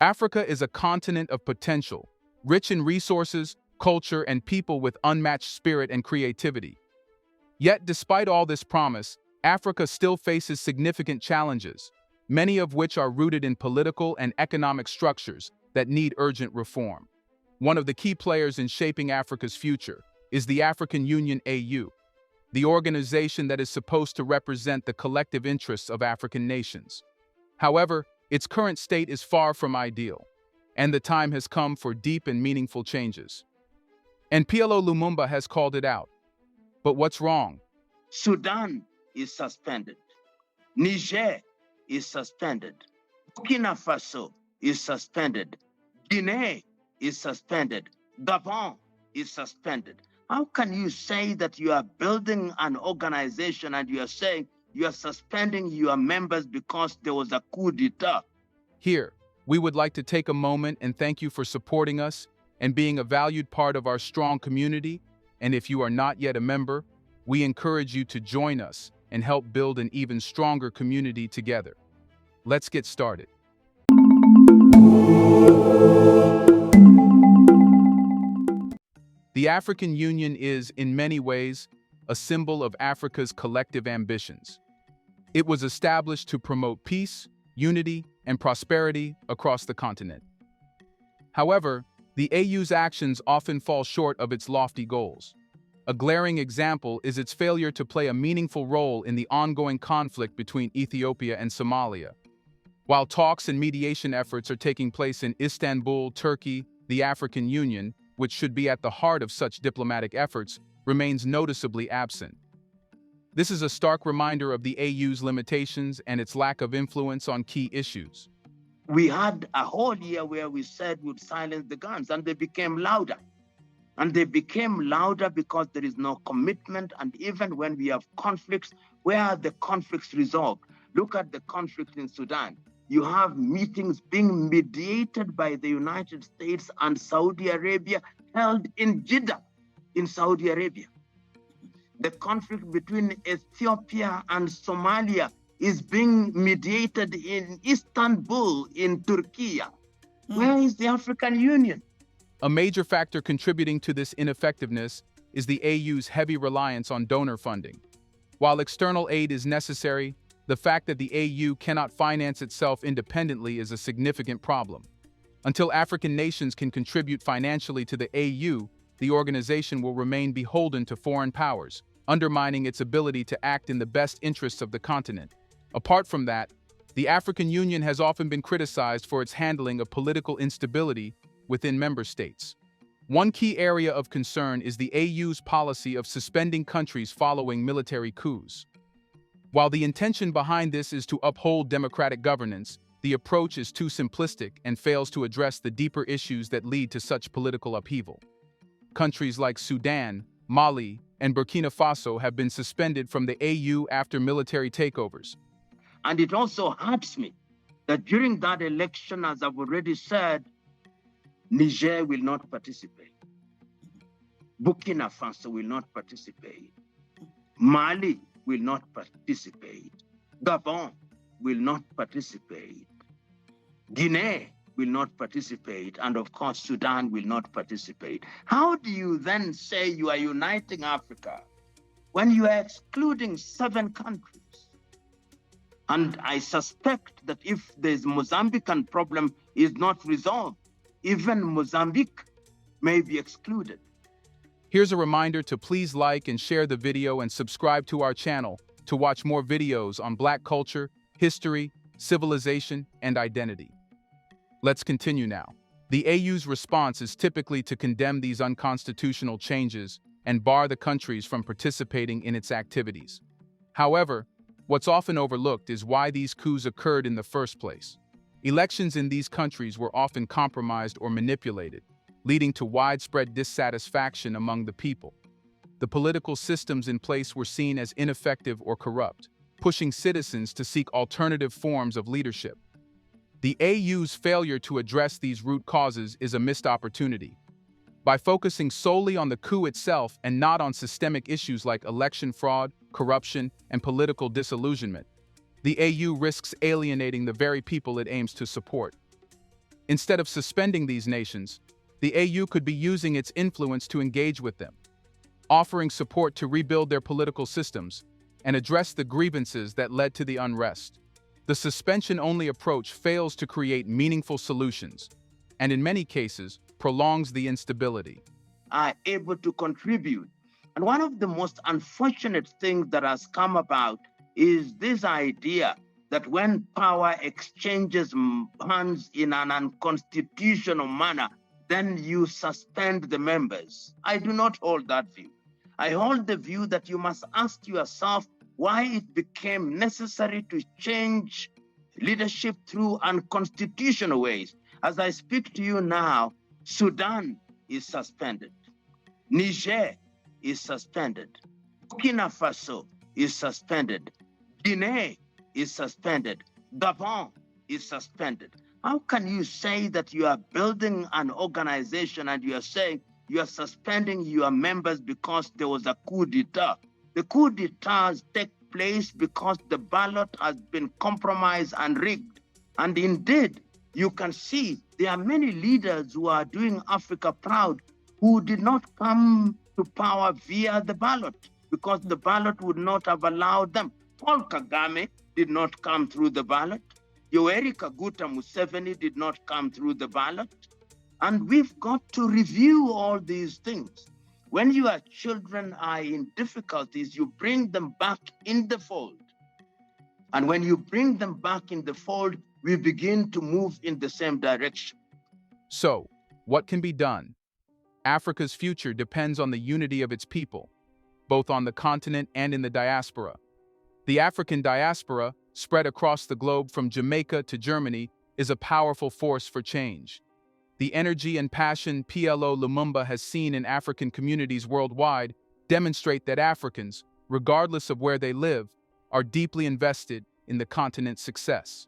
Africa is a continent of potential, rich in resources, culture, and people with unmatched spirit and creativity. Yet, despite all this promise, Africa still faces significant challenges, many of which are rooted in political and economic structures that need urgent reform. One of the key players in shaping Africa's future is the African Union (AU), the organization that is supposed to represent the collective interests of African nations. However, its current state is far from ideal, and the time has come for deep and meaningful changes. And PLO Lumumba has called it out. But what's wrong? Sudan is suspended. Niger is suspended. Burkina Faso is suspended. Guinea is suspended. Gabon is suspended. How can you say that you are building an organization and you are saying you are suspending your members because there was a coup d'etat? Here, we would like to take a moment and thank you for supporting us and being a valued part of our strong community. And if you are not yet a member, we encourage you to join us and help build an even stronger community together. Let's get started. The African Union is, in many ways, a symbol of Africa's collective ambitions. It was established to promote peace, unity, and prosperity across the continent. However, the AU's actions often fall short of its lofty goals. A glaring example is its failure to play a meaningful role in the ongoing conflict between Ethiopia and Somalia. While talks and mediation efforts are taking place in Istanbul, Turkey, the African Union, which should be at the heart of such diplomatic efforts, remains noticeably absent. This is a stark reminder of the AU's limitations and its lack of influence on key issues. We had a whole year where we said we'd silence the guns, and they became louder. And they became louder because there is no commitment, and even when we have conflicts, where are the conflicts resolved? Look at the conflict in Sudan. You have meetings being mediated by the United States and Saudi Arabia held in Jeddah, in Saudi Arabia. The conflict between Ethiopia and Somalia is being mediated in Istanbul, in Turkey. Where is the African Union? A major factor contributing to this ineffectiveness is the AU's heavy reliance on donor funding. While external aid is necessary, the fact that the AU cannot finance itself independently is a significant problem. Until African nations can contribute financially to the AU, the organization will remain beholden to foreign powers, undermining its ability to act in the best interests of the continent. Apart from that, the African Union has often been criticized for its handling of political instability within member states. One key area of concern is the AU's policy of suspending countries following military coups. While the intention behind this is to uphold democratic governance, the approach is too simplistic and fails to address the deeper issues that lead to such political upheaval. Countries like Sudan, Mali, and Burkina Faso have been suspended from the AU after military takeovers. And it also hurts me that during that election, as I've already said, Niger will not participate. Burkina Faso will not participate. Mali will not participate. Gabon will not participate. Guinea will not participate. And of course, Sudan will not participate. How do you then say you are uniting Africa when you are excluding 7 countries? And I suspect that if the Mozambican problem is not resolved, even Mozambique may be excluded. Here's a reminder to please like and share the video and subscribe to our channel to watch more videos on Black culture, history, civilization, and identity. Let's continue now. The AU's response is typically to condemn these unconstitutional changes and bar the countries from participating in its activities. However, what's often overlooked is why these coups occurred in the first place. Elections in these countries were often compromised or manipulated, leading to widespread dissatisfaction among the people. The political systems in place were seen as ineffective or corrupt, pushing citizens to seek alternative forms of leadership. The AU's failure to address these root causes is a missed opportunity. By focusing solely on the coup itself and not on systemic issues like election fraud, corruption, and political disillusionment, the AU risks alienating the very people it aims to support. Instead of suspending these nations, the AU could be using its influence to engage with them, offering support to rebuild their political systems and address the grievances that led to the unrest. The suspension-only approach fails to create meaningful solutions, and in many cases, prolongs the instability. Are able to contribute. And one of the most unfortunate things that has come about is this idea that when power exchanges hands in an unconstitutional manner, then you suspend the members. I do not hold that view. I hold the view that you must ask yourself why it became necessary to change leadership through unconstitutional ways. As I speak to you now, Sudan is suspended. Niger is suspended. Burkina Faso is suspended. Guinea is suspended. Gabon is suspended. How can you say that you are building an organization and you are saying you are suspending your members because there was a coup d'etat? The coup d'etats take place because the ballot has been compromised and rigged. And indeed, you can see there are many leaders who are doing Africa proud who did not come to power via the ballot because the ballot would not have allowed them. Paul Kagame did not come through the ballot. Yoweri Kaguta Museveni did not come through the ballot. And we've got to review all these things. When your children are in difficulties, you bring them back in the fold. And when you bring them back in the fold, we begin to move in the same direction. So, what can be done? Africa's future depends on the unity of its people, both on the continent and in the diaspora. The African diaspora, spread across the globe from Jamaica to Germany, is a powerful force for change. The energy and passion PLO Lumumba has seen in African communities worldwide demonstrate that Africans, regardless of where they live, are deeply invested in the continent's success.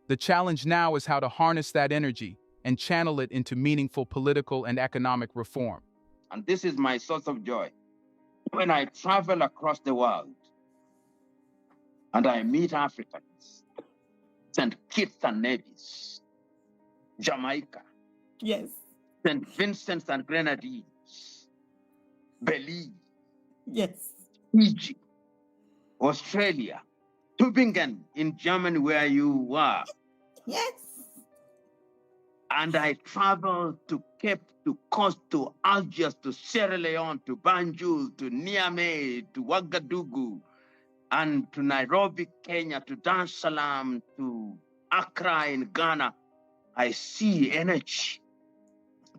The challenge now is how to harness that energy and channel it into meaningful political and economic reform. And this is my source of joy. When I travel across the world and I meet Africans, St. Kitts and Nevis, Jamaica, Yes. St. Vincent and Grenadines, Belize, Yes. Fiji, Australia, Tübingen in Germany, where you are. Yes. And I traveled to Cape, to Coast, to Algiers, to Sierra Leone, to Banjul, to Niamey, to Ouagadougou, and to Nairobi, Kenya, to Dar es Salaam, to Accra in Ghana. I see energy.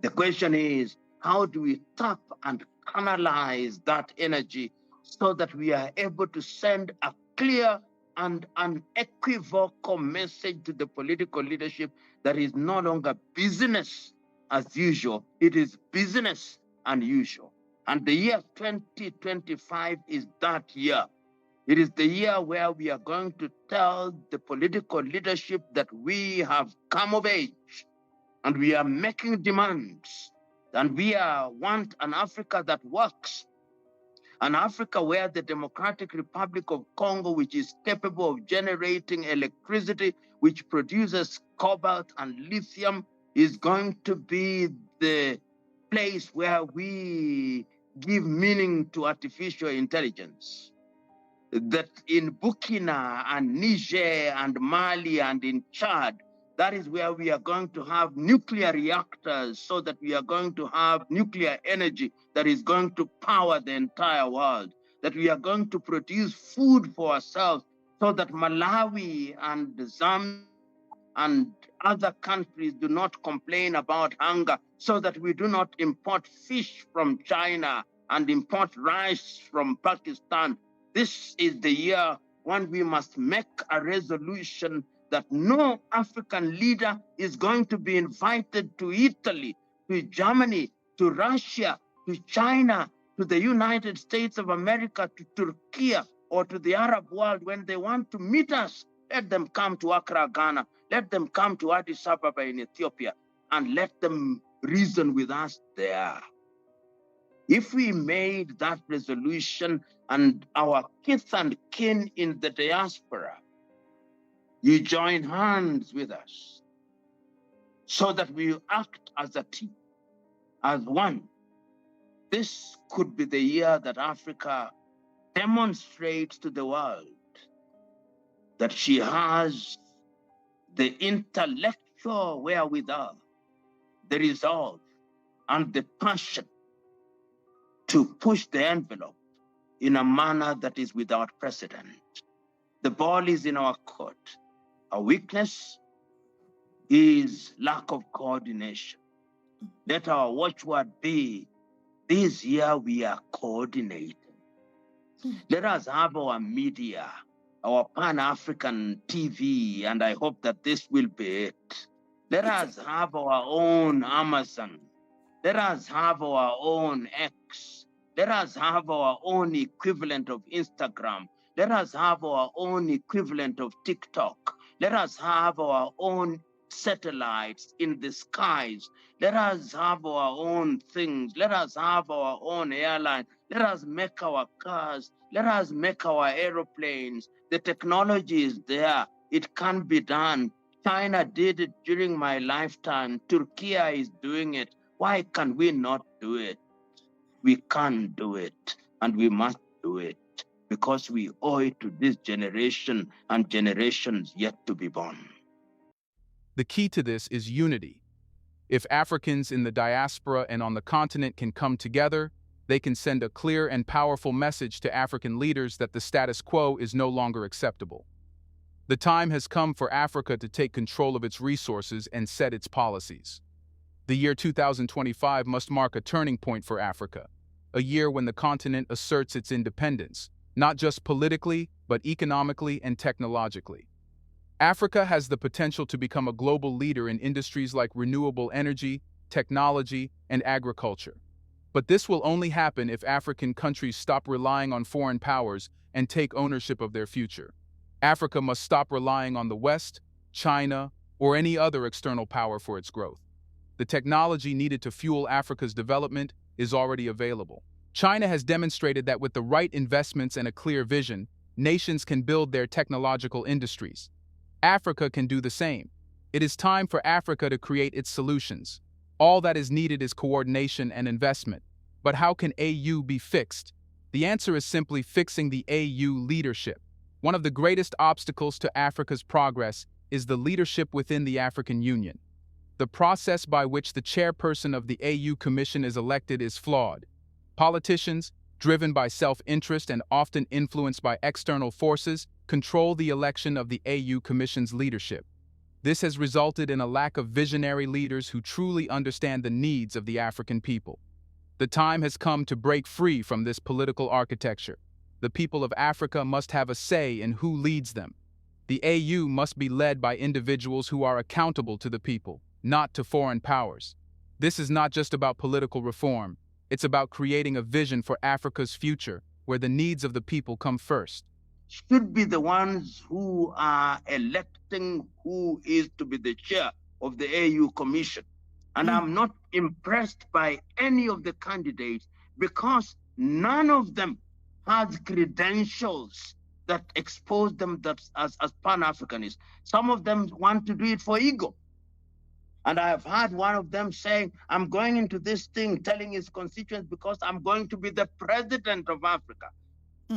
The question is, how do we tap and canalize that energy so that we are able to send a clear and unequivocal message to the political leadership that is no longer business as usual, it is business unusual. And the year 2025 is that year. It is the year where we are going to tell the political leadership that we have come of age and we are making demands, and we want an Africa that works. An Africa where the Democratic Republic of Congo, which is capable of generating electricity, which produces cobalt and lithium, is going to be the place where we give meaning to artificial intelligence. That in Burkina and Niger and Mali and in Chad, that is where we are going to have nuclear reactors so that we are going to have nuclear energy that is going to power the entire world, that we are going to produce food for ourselves so that Malawi and Zambia and other countries do not complain about hunger, so that we do not import fish from China and import rice from Pakistan. This is the year when we must make a resolution that no African leader is going to be invited to Italy, to Germany, to Russia, to China, to the United States of America, to Turkey, or to the Arab world when they want to meet us. Let them come to Accra, Ghana. Let them come to Addis Ababa in Ethiopia, and let them reason with us there. If we made that resolution and our kith and kin in the diaspora, you join hands with us, so that we act as a team, as one. This could be the year that Africa demonstrates to the world that she has the intellectual wherewithal, the resolve, and the passion to push the envelope in a manner that is without precedent. The ball is in our court. Our weakness is lack of coordination. Let our watchword be, this year we are coordinating. Let us have our media, our Pan-African TV, and I hope that this will be it. Let us have our own Amazon. Let us have our own X. Let us have our own equivalent of Instagram. Let us have our own equivalent of TikTok. Let us have our own satellites in the skies. Let us have our own things. Let us have our own airline. Let us make our cars. Let us make our aeroplanes. The technology is there. It can be done. China did it during my lifetime. Turkey is doing it. Why can we not do it? We can do it, and we must do it, because we owe it to this generation and generations yet to be born. The key to this is unity. If Africans in the diaspora and on the continent can come together, they can send a clear and powerful message to African leaders that the status quo is no longer acceptable. The time has come for Africa to take control of its resources and set its policies. The year 2025 must mark a turning point for Africa, a year when the continent asserts its independence, not just politically, but economically and technologically. Africa has the potential to become a global leader in industries like renewable energy, technology, and agriculture. But this will only happen if African countries stop relying on foreign powers and take ownership of their future. Africa must stop relying on the West, China, or any other external power for its growth. The technology needed to fuel Africa's development is already available. China has demonstrated that with the right investments and a clear vision, nations can build their technological industries. Africa can do the same. It is time for Africa to create its solutions. All that is needed is coordination and investment. But how can AU be fixed? The answer is simply fixing the AU leadership. One of the greatest obstacles to Africa's progress is the leadership within the African Union. The process by which the chairperson of the AU Commission is elected is flawed. Politicians, driven by self-interest and often influenced by external forces, control the election of the AU Commission's leadership. This has resulted in a lack of visionary leaders who truly understand the needs of the African people. The time has come to break free from this political architecture. The people of Africa must have a say in who leads them. The AU must be led by individuals who are accountable to the people, not to foreign powers. This is not just about political reform. It's about creating a vision for Africa's future, where the needs of the people come first. Should be the ones who are electing who is to be the chair of the AU Commission. And I'm not impressed by any of the candidates because none of them has credentials that expose them as Pan-Africanists. Some of them want to do it for ego. And I have heard one of them saying, I'm going into this thing, telling his constituents because I'm going to be the president of Africa.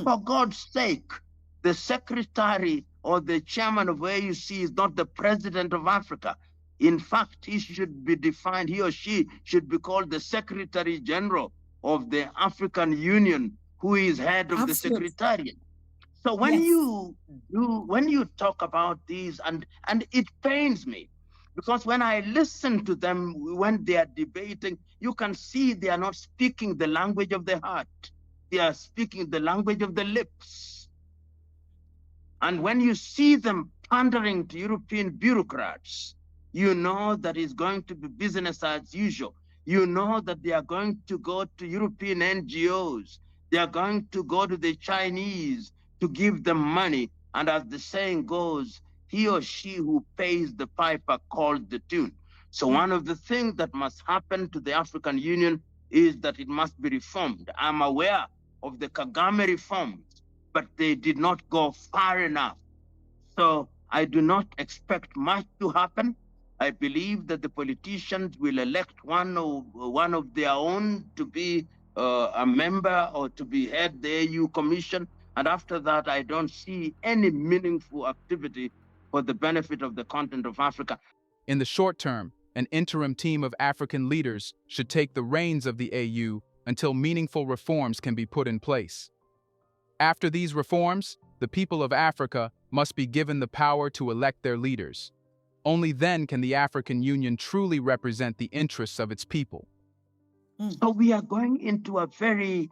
For God's sake, the secretary or the chairman of AUC is not the president of Africa. In fact, he should be defined, he or she should be called the Secretary General of the African Union, who is head of the Secretariat. So when you talk about these, and it pains me, because when I listen to them, when they are debating, you can see they are not speaking the language of the heart. They are speaking the language of the lips. And when you see them pandering to European bureaucrats, you know that it's going to be business as usual. You know that they are going to go to European NGOs. They are going to go to the Chinese to give them money. And as the saying goes, he or she who pays the piper calls the tune. So one of the things that must happen to the African Union is that it must be reformed. I'm aware of the Kagame reforms, but they did not go far enough. So I do not expect much to happen. I believe that the politicians will elect one of their own to be a member or to be head the AU Commission. And after that, I don't see any meaningful activity for the benefit of the continent of Africa. In the short term, an interim team of African leaders should take the reins of the AU until meaningful reforms can be put in place. After these reforms, the people of Africa must be given the power to elect their leaders. Only then can the African Union truly represent the interests of its people. So we are going into a very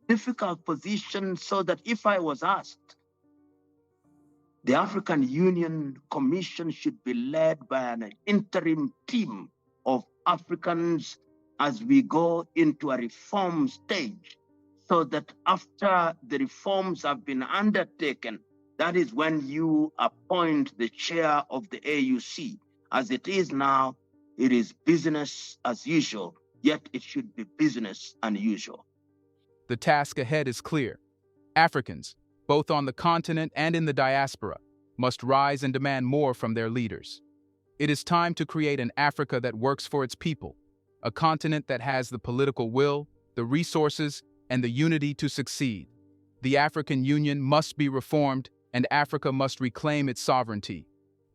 difficult position, so that if I was asked, the African Union Commission should be led by an interim team of Africans as we go into a reform stage, so that after the reforms have been undertaken, that is when you appoint the chair of the AUC. As it is now, it is business as usual, yet it should be business unusual. The task ahead is clear. Africans, both on the continent and in the diaspora, must rise and demand more from their leaders. It is time to create an Africa that works for its people, a continent that has the political will, the resources, and the unity to succeed. The African Union must be reformed, and Africa must reclaim its sovereignty.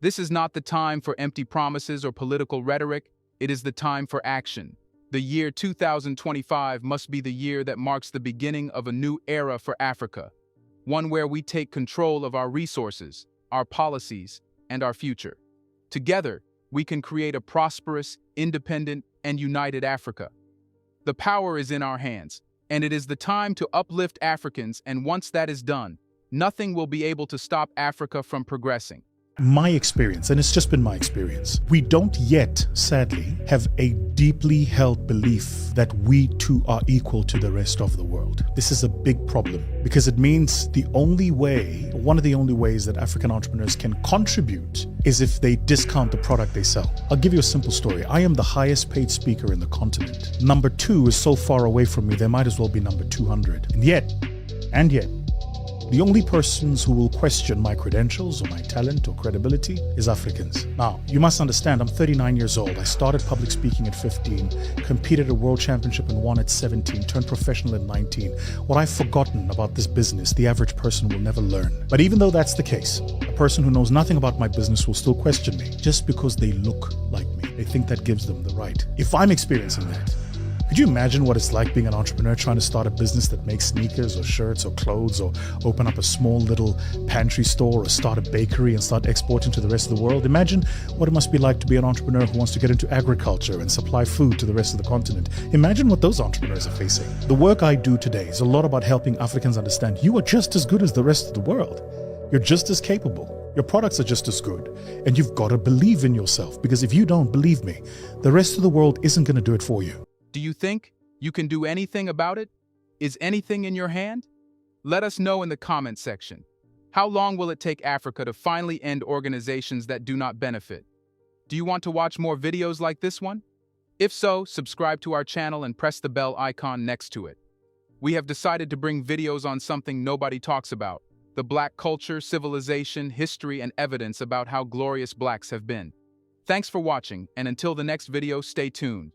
This is not the time for empty promises or political rhetoric, it is the time for action. The year 2025 must be the year that marks the beginning of a new era for Africa, one where we take control of our resources, our policies, and our future. Together, we can create a prosperous, independent, and united Africa. The power is in our hands, and it is the time to uplift Africans, and once that is done, nothing will be able to stop Africa from progressing. My experience, and it's just been my experience, we don't yet, sadly, have a deeply held belief that we too are equal to the rest of the world. This is a big problem because it means the only way, one of the only ways that African entrepreneurs can contribute is if they discount the product they sell. I'll give you a simple story. I am the highest paid speaker in the continent. Number 2 is so far away from me, there might as well be number 200. And yet, the only persons who will question my credentials or my talent or credibility is Africans. Now, you must understand, I'm 39 years old. I started public speaking at 15, competed at a world championship and won at 17, turned professional at 19. What I've forgotten about this business, the average person will never learn. But even though that's the case, a person who knows nothing about my business will still question me just because they look like me. They think that gives them the right. If I'm experiencing that, could you imagine what it's like being an entrepreneur trying to start a business that makes sneakers or shirts or clothes, or open up a small little pantry store, or start a bakery and start exporting to the rest of the world? Imagine what it must be like to be an entrepreneur who wants to get into agriculture and supply food to the rest of the continent. Imagine what those entrepreneurs are facing. The work I do today is a lot about helping Africans understand you are just as good as the rest of the world. You're just as capable. Your products are just as good. And you've got to believe in yourself, because if you don't, believe me, the rest of the world isn't going to do it for you. Do you think you can do anything about it? Is anything in your hand? Let us know in the comment section. How long will it take Africa to finally end organizations that do not benefit? Do you want to watch more videos like this one? If so, subscribe to our channel and press the bell icon next to it. We have decided to bring videos on something nobody talks about: the Black culture, civilization, history, and evidence about how glorious Blacks have been. Thanks for watching, and until the next video, stay tuned.